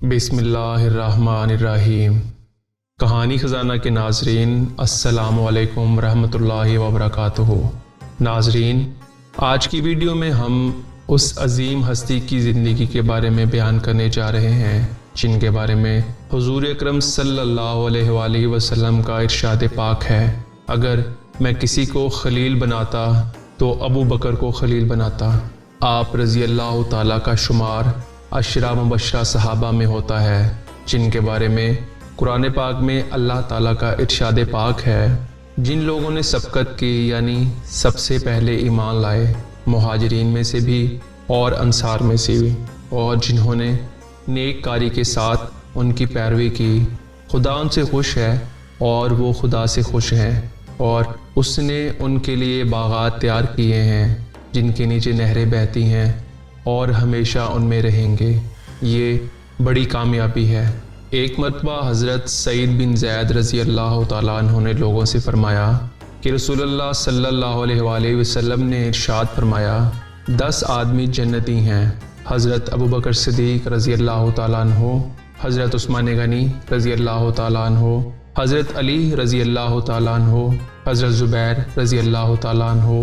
بسم اللہ الرحمن الرحیم۔ کہانی خزانہ کے ناظرین، السلام علیکم ورحمۃ اللہ وبرکاتہ۔ ناظرین، آج کی ویڈیو میں ہم اس عظیم ہستی کی زندگی کے بارے میں بیان کرنے جا رہے ہیں جن کے بارے میں حضور اکرم صلی اللہ علیہ وآلہ وسلم کا ارشاد پاک ہے، اگر میں کسی کو خلیل بناتا تو ابو بکر کو خلیل بناتا۔ آپ رضی اللہ تعالیٰ کا شمار عشرہ مبشرہ صحابہ میں ہوتا ہے جن کے بارے میں قرآن پاک میں اللہ تعالیٰ کا ارشاد پاک ہے، جن لوگوں نے سبقت کی یعنی سب سے پہلے ایمان لائے، مہاجرین میں سے بھی اور انصار میں سے بھی، اور جنہوں نے نیک کاری کے ساتھ ان کی پیروی کی، خدا ان سے خوش ہے اور وہ خدا سے خوش ہیں، اور اس نے ان کے لیے باغات تیار کیے ہیں جن کے نیچے نہریں بہتی ہیں اور ہمیشہ ان میں رہیں گے۔ یہ بڑی کامیابی ہے۔ ایک مرتبہ حضرت سعید بن زید رضی اللہ تعالیٰ عنہ نے لوگوں سے فرمایا کہ رسول اللہ صلی اللہ علیہ وآلہ وسلم نے ارشاد فرمایا 10 آدمی جنتی ہیں، حضرت ابو بکر صدیق رضی اللہ تعالیٰ عنہ، حضرت عثمان غنی رضی اللہ تعالیٰ عنہ، حضرت علی رضی اللہ تعالیٰ عنہ، حضرت زبیر رضی اللہ تعالیٰ عنہ،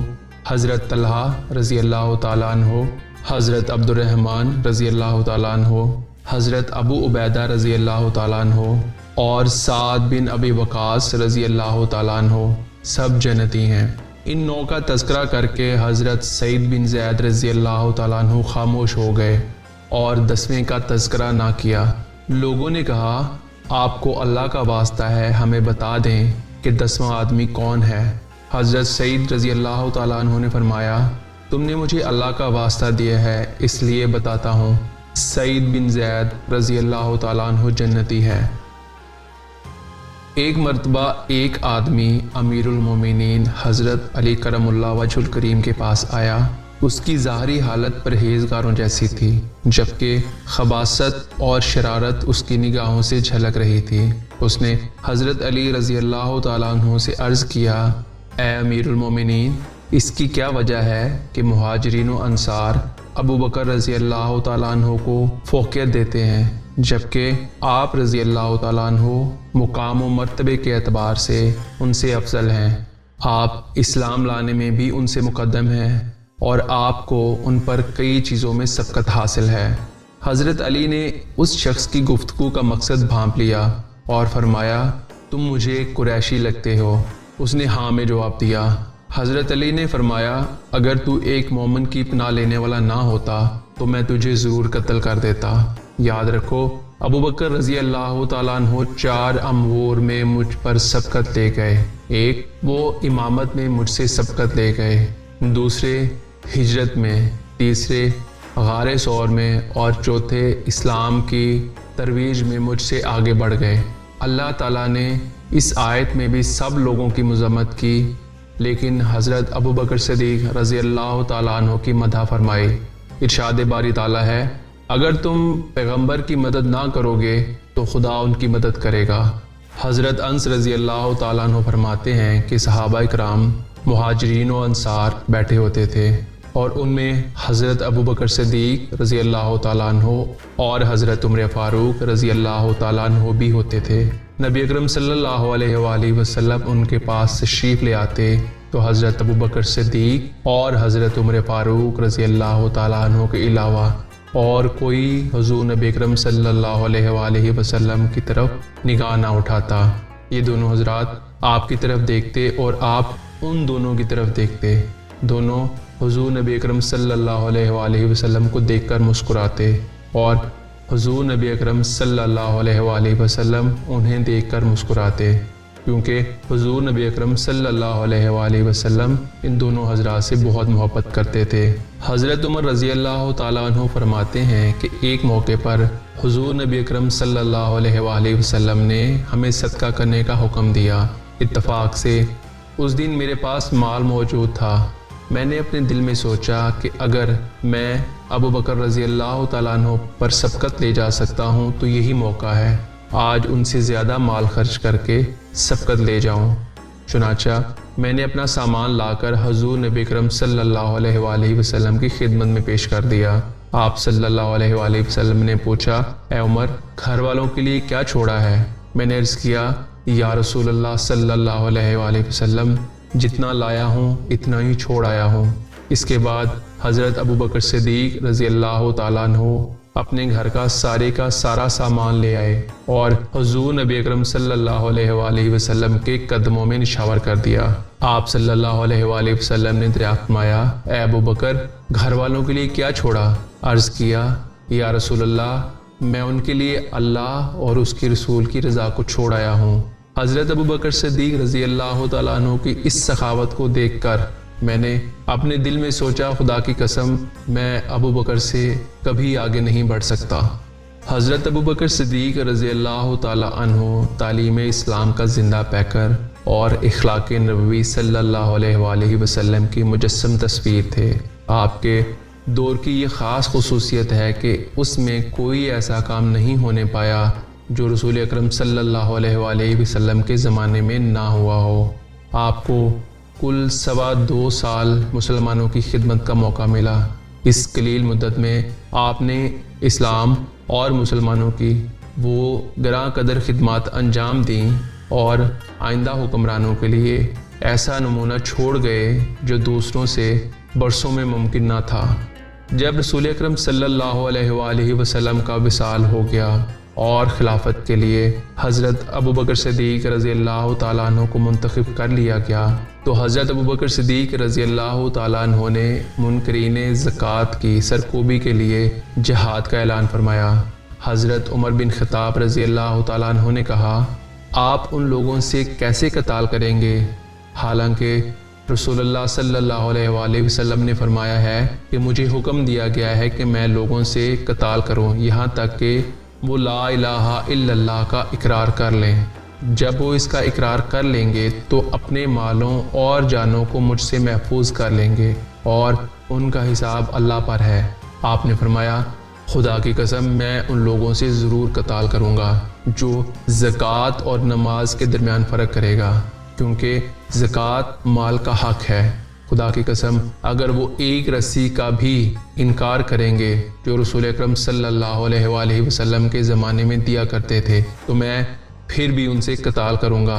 حضرت طلحہ رضی اللہ تعالیٰ عنہ، حضرت عبد الرحمن رضی اللہ تعالیٰ عنہ، حضرت ابو عبیدہ رضی اللہ تعالیٰ عنہ، اور سعد بن ابی وقاص رضی اللہ تعالیٰ عنہ، سب جنتی ہیں۔ ان 9 کا تذکرہ کر کے حضرت سعید بن زید رضی اللہ تعالیٰ عنہ خاموش ہو گئے اور 10ویں کا تذکرہ نہ کیا۔ لوگوں نے کہا آپ کو اللہ کا واسطہ ہے، ہمیں بتا دیں کہ 10واں آدمی کون ہے۔ حضرت سعید رضی اللہ تعالیٰ عنہ نے فرمایا تم نے مجھے اللہ کا واسطہ دیا ہے اس لیے بتاتا ہوں، سعید بن زید رضی اللہ تعالیٰ عنہ جنتی ہے۔ ایک مرتبہ ایک آدمی امیر المومنین حضرت علی کرم اللہ وجہ الکریم کے پاس آیا۔ اس کی ظاہری حالت پرہیزگاروں جیسی تھی جبکہ خباثت اور شرارت اس کی نگاہوں سے جھلک رہی تھی۔ اس نے حضرت علی رضی اللہ تعالیٰ عنہ سے عرض کیا اے امیر المومنین، اس کی کیا وجہ ہے کہ مہاجرین و انصار ابو بکر رضی اللہ تعالیٰ عنہ کو فوقیت دیتے ہیں جبکہ آپ رضی اللہ تعالیٰ عنہ مقام و مرتبے کے اعتبار سے ان سے افضل ہیں، آپ اسلام لانے میں بھی ان سے مقدم ہیں اور آپ کو ان پر کئی چیزوں میں سبقت حاصل ہے۔ حضرت علی نے اس شخص کی گفتگو کا مقصد بھانپ لیا اور فرمایا تم مجھے قریشی لگتے ہو۔ اس نے ہاں میں جواب دیا۔ حضرت علی نے فرمایا اگر تو ایک مومن کی پناہ لینے والا نہ ہوتا تو میں تجھے ضرور قتل کر دیتا۔ یاد رکھو ابو بکر رضی اللہ تعالیٰ عنہ 4 امور میں مجھ پر سبقت لے گئے، ایک وہ امامت میں مجھ سے سبقت لے گئے، دوسرے ہجرت میں، تیسرے غار ثور میں، اور چوتھے اسلام کی ترویج میں مجھ سے آگے بڑھ گئے۔ اللہ تعالیٰ نے اس آیت میں بھی سب لوگوں کی مذمت کی لیکن حضرت ابو بکر صدیق رضی اللہ تعالیٰ عنہ کی مدح فرمائی۔ ارشاد باری تعالیٰ ہے اگر تم پیغمبر کی مدد نہ کرو گے تو خدا ان کی مدد کرے گا۔ حضرت انس رضی اللہ تعالیٰ عنہ فرماتے ہیں کہ صحابہ اکرام مہاجرین و انصار بیٹھے ہوتے تھے اور ان میں حضرت ابو بکر صدیق رضی اللہ تعالیٰ عنہ اور حضرت عمر فاروق رضی اللہ تعالیٰ عنہ بھی ہوتے تھے۔ نبی اکرم صلی اللہ علیہ وآلہ وسلم ان کے پاس تشریف لے آتے تو حضرت ابو بکر صدیق اور حضرت عمر فاروق رضی اللہ تعالیٰ عنہ کے علاوہ اور کوئی حضور نبی اکرم صلی اللہ علیہ وآلہ وسلم کی طرف نگاہ نہ اٹھاتا۔ یہ دونوں حضرات آپ کی طرف دیکھتے اور آپ ان دونوں کی طرف دیکھتے، دونوں حضور نبی اکرم صلی اللہ علیہ وآلہ وسلم کو دیکھ کر مسکراتے اور حضور نبی اکرم صلی اللہ علیہ وآلہ وسلم انہیں دیکھ کر مسکراتے، کیونکہ حضور نبی اکرم صلی اللہ علیہ وآلہ وسلم ان دونوں حضرات سے بہت محبت کرتے تھے۔ حضرت عمر رضی اللہ تعالیٰ عنہ فرماتے ہیں کہ ایک موقع پر حضور نبی اکرم صلی اللہ علیہ وآلہ وسلم نے ہمیں صدقہ کرنے کا حکم دیا۔ اتفاق سے اس دن میرے پاس مال موجود تھا۔ میں نے اپنے دل میں سوچا کہ اگر میں ابو بکر رضی اللہ تعالیٰ عنہ پر سبقت لے جا سکتا ہوں تو یہی موقع ہے، آج ان سے زیادہ مال خرچ کر کے سبقت لے جاؤں۔ چنانچہ میں نے اپنا سامان لا کر حضور نبی اکرم صلی اللہ علیہ وآلہ وسلم کی خدمت میں پیش کر دیا۔ آپ صلی اللہ علیہ وآلہ وسلم نے پوچھا، اے عمر، گھر والوں کے لیے کیا چھوڑا ہے؟ میں نے عرض کیا، یا رسول اللہ صلی اللہ علیہ وآلہ وسلم، جتنا لایا ہوں اتنا ہی چھوڑ آیا ہوں۔ اس کے بعد حضرت ابوبکر صدیق رضی اللہ تعالیٰ عنہ اپنے گھر کا سارا سامان لے آئے اور حضور نبی اکرم صلی اللہ علیہ وآلہ وسلم کے قدموں میں نشاور کر دیا۔ آپ صلی اللہ علیہ وآلہ وسلم نے دریافت فرمایا، اے ابوبکر، گھر والوں کے لیے کیا چھوڑا؟ عرض کیا، یا رسول اللہ، میں ان کے لیے اللہ اور اس کے رسول کی رضا کو چھوڑ آیا ہوں۔ حضرت ابوبکر صدیق رضی اللہ تعالیٰ عنہ کی اس سخاوت کو دیکھ کر میں نے اپنے دل میں سوچا، خدا کی قسم، میں ابوبکر سے کبھی آگے نہیں بڑھ سکتا۔ حضرت ابوبکر صدیق رضی اللہ تعالیٰ عنہ تعلیم اسلام کا زندہ پیکر اور اخلاق نبوی صلی اللہ علیہ وآلہ وسلم کی مجسم تصویر تھے۔ آپ کے دور کی یہ خاص خصوصیت ہے کہ اس میں کوئی ایسا کام نہیں ہونے پایا جو رسول اکرم صلی اللہ علیہ وآلہ وسلم کے زمانے میں نہ ہوا ہو۔ آپ کو کل 2.25 سال مسلمانوں کی خدمت کا موقع ملا۔ اس قلیل مدت میں آپ نے اسلام اور مسلمانوں کی وہ گراں قدر خدمات انجام دیں اور آئندہ حکمرانوں کے لیے ایسا نمونہ چھوڑ گئے جو دوسروں سے برسوں میں ممکن نہ تھا۔ جب رسول اکرم صلی اللہ علیہ وآلہ وسلم کا وصال ہو گیا اور خلافت کے لیے حضرت ابوبکر صدیق رضی اللہ تعالیٰ عنہ کو منتخب کر لیا گیا تو حضرت ابوبکر صدیق رضی اللہ تعالیٰ عنہ نے منکرین زکوٰۃ کی سرکوبی کے لیے جہاد کا اعلان فرمایا۔ حضرت عمر بن خطاب رضی اللہ تعالیٰ عنہ نے کہا، آپ ان لوگوں سے کیسے قتال کریں گے؟ حالانکہ رسول اللہ صلی اللہ علیہ وآلہ وسلم نے فرمایا ہے کہ مجھے حکم دیا گیا ہے کہ میں لوگوں سے قتال کروں یہاں تک کہ وہ لا الہ الا اللہ کا اقرار کر لیں۔ جب وہ اس کا اقرار کر لیں گے تو اپنے مالوں اور جانوں کو مجھ سے محفوظ کر لیں گے اور ان کا حساب اللہ پر ہے۔ آپ نے فرمایا، خدا کی قسم، میں ان لوگوں سے ضرور قتال کروں گا جو زکوٰۃ اور نماز کے درمیان فرق کرے گا، کیونکہ زکوٰۃ مال کا حق ہے۔ خدا کی قسم، اگر وہ ایک رسی کا بھی انکار کریں گے جو رسول اکرم صلی اللہ علیہ وآلہ وسلم کے زمانے میں دیا کرتے تھے تو میں پھر بھی ان سے قتال کروں گا۔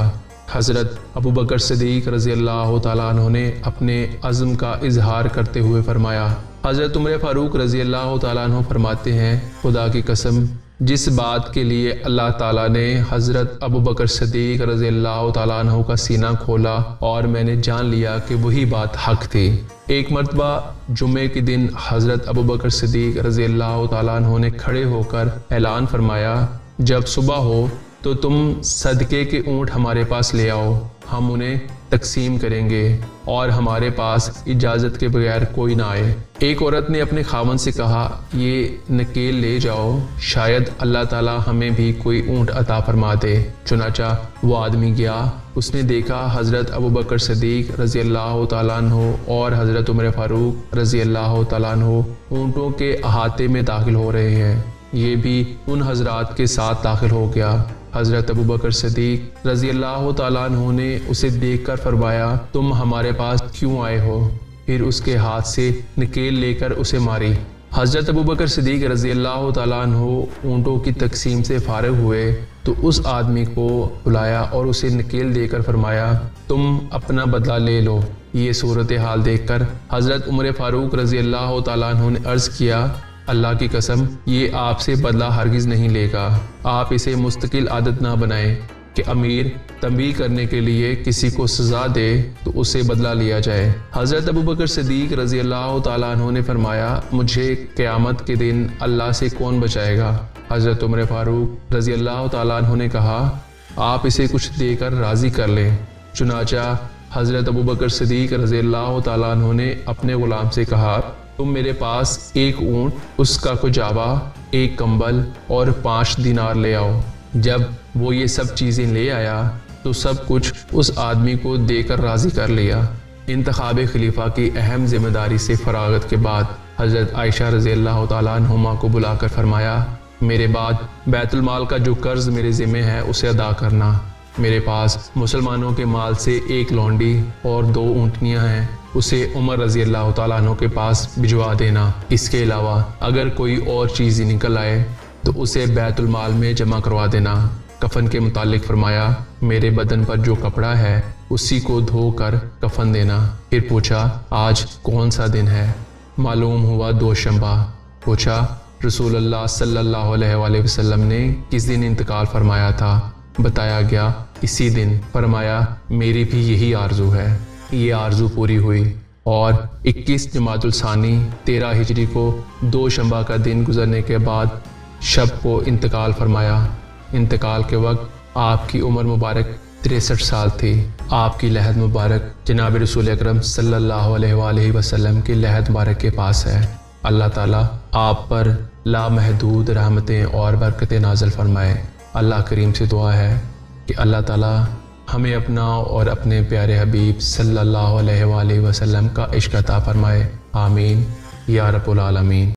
حضرت ابوبکر صدیق رضی اللہ تعالیٰ عنہ نے اپنے عزم کا اظہار کرتے ہوئے فرمایا۔ حضرت عمر فاروق رضی اللہ تعالیٰ عنہ فرماتے ہیں، خدا کی قسم، جس بات کے لیے اللہ تعالیٰ نے حضرت ابوبکر صدیق رضی اللہ تعالیٰ عنہ کا سینہ کھولا اور میں نے جان لیا کہ وہی بات حق تھی۔ ایک مرتبہ جمعے کے دن حضرت ابوبکر صدیق رضی اللہ تعالیٰ عنہ نے کھڑے ہو کر اعلان فرمایا، جب صبح ہو تو تم صدقے کے اونٹ ہمارے پاس لے آؤ، ہم انہیں تقسیم کریں گے اور ہمارے پاس اجازت کے بغیر کوئی نہ آئے۔ ایک عورت نے اپنے خاوند سے کہا، یہ نکیل لے جاؤ، شاید اللہ تعالیٰ ہمیں بھی کوئی اونٹ عطا فرما دے۔ چنانچہ وہ آدمی گیا، اس نے دیکھا حضرت ابوبکر صدیق رضی اللہ تعالیٰ عنہ اور حضرت عمر فاروق رضی اللہ تعالیٰ عنہ اونٹوں کے احاطے میں داخل ہو رہے ہیں۔ یہ بھی ان حضرات کے ساتھ داخل ہو گیا۔ حضرت ابوبکر صدیق رضی اللہ تعالیٰ عنہ نے اسے دیکھ کر فرمایا، تم ہمارے پاس کیوں آئے ہو؟ پھر اس کے ہاتھ سے نکیل لے کر اسے ماری۔ حضرت ابوبکر صدیق رضی اللہ تعالیٰ عنہ اونٹوں کی تقسیم سے فارغ ہوئے تو اس آدمی کو بلایا اور اسے نکیل دے کر فرمایا، تم اپنا بدلہ لے لو۔ یہ صورتحال دیکھ کر حضرت عمر فاروق رضی اللہ تعالیٰ عنہ نے عرض کیا، اللہ کی قسم، یہ آپ سے بدلہ ہرگز نہیں لے گا۔ آپ اسے مستقل عادت نہ بنائیں کہ امیر تنبیہ کرنے کے لیے کسی کو سزا دے تو اسے بدلہ لیا جائے۔ حضرت ابوبکر صدیق رضی اللہ تعالیٰ عنہ نے فرمایا، مجھے قیامت کے دن اللہ سے کون بچائے گا؟ حضرت عمر فاروق رضی اللہ تعالیٰ عنہ نے کہا، آپ اسے کچھ دے کر راضی کر لیں۔ چنانچہ حضرت ابوبکر صدیق رضی اللہ تعالیٰ عنہ نے اپنے غلام سے کہا، تم میرے پاس ایک اونٹ، اس کا کجاوا، ایک کمبل اور 5 دینار لے آؤ۔ جب وہ یہ سب چیزیں لے آیا تو سب کچھ اس آدمی کو دے کر راضی کر لیا۔ انتخاب خلیفہ کی اہم ذمہ داری سے فراغت کے بعد حضرت عائشہ رضی اللہ تعالیٰ عنہما کو بلا کر فرمایا، میرے بعد بیت المال کا جو قرض میرے ذمہ ہے اسے ادا کرنا۔ میرے پاس مسلمانوں کے مال سے 1 لونڈی اور 2 اونٹنیاں ہیں، اسے عمر رضی اللہ تعالیٰ عنہ کے پاس بھجوا دینا۔ اس کے علاوہ اگر کوئی اور چیز ہی نکل آئے تو اسے بیت المال میں جمع کروا دینا۔ کفن کے متعلق فرمایا میرے بدن پر جو کپڑا ہے اسی کو دھو کر کفن دینا۔ پھر پوچھا آج کون سا دن ہے؟ معلوم ہوا دوشنبہ۔ پوچھا رسول اللہ صلی اللہ علیہ وآلہ وسلم نے کس دن انتقال فرمایا تھا؟ بتایا گیا اسی دن۔ فرمایا میری بھی یہی آرزو ہے۔ یہ آرزو پوری ہوئی اور 21 جمادی الثانی 13 ہجری کو دوشنبہ کا دن گزرنے کے بعد شب کو انتقال فرمایا۔ انتقال کے وقت آپ کی عمر مبارک 63 سال تھی۔ آپ کی لحد مبارک جناب رسول اکرم صلی اللہ علیہ وآلہ وسلم کی لحد مبارک کے پاس ہے۔ اللہ تعالیٰ آپ پر لامحدود رحمتیں اور برکتیں نازل فرمائے۔ اللہ کریم سے دعا ہے کہ اللہ تعالیٰ ہمیں اپنا اور اپنے پیارے حبیب صلی اللہ علیہ وآلہ وسلم کا عشق عطا فرمائے۔ آمین یا رب العالمین۔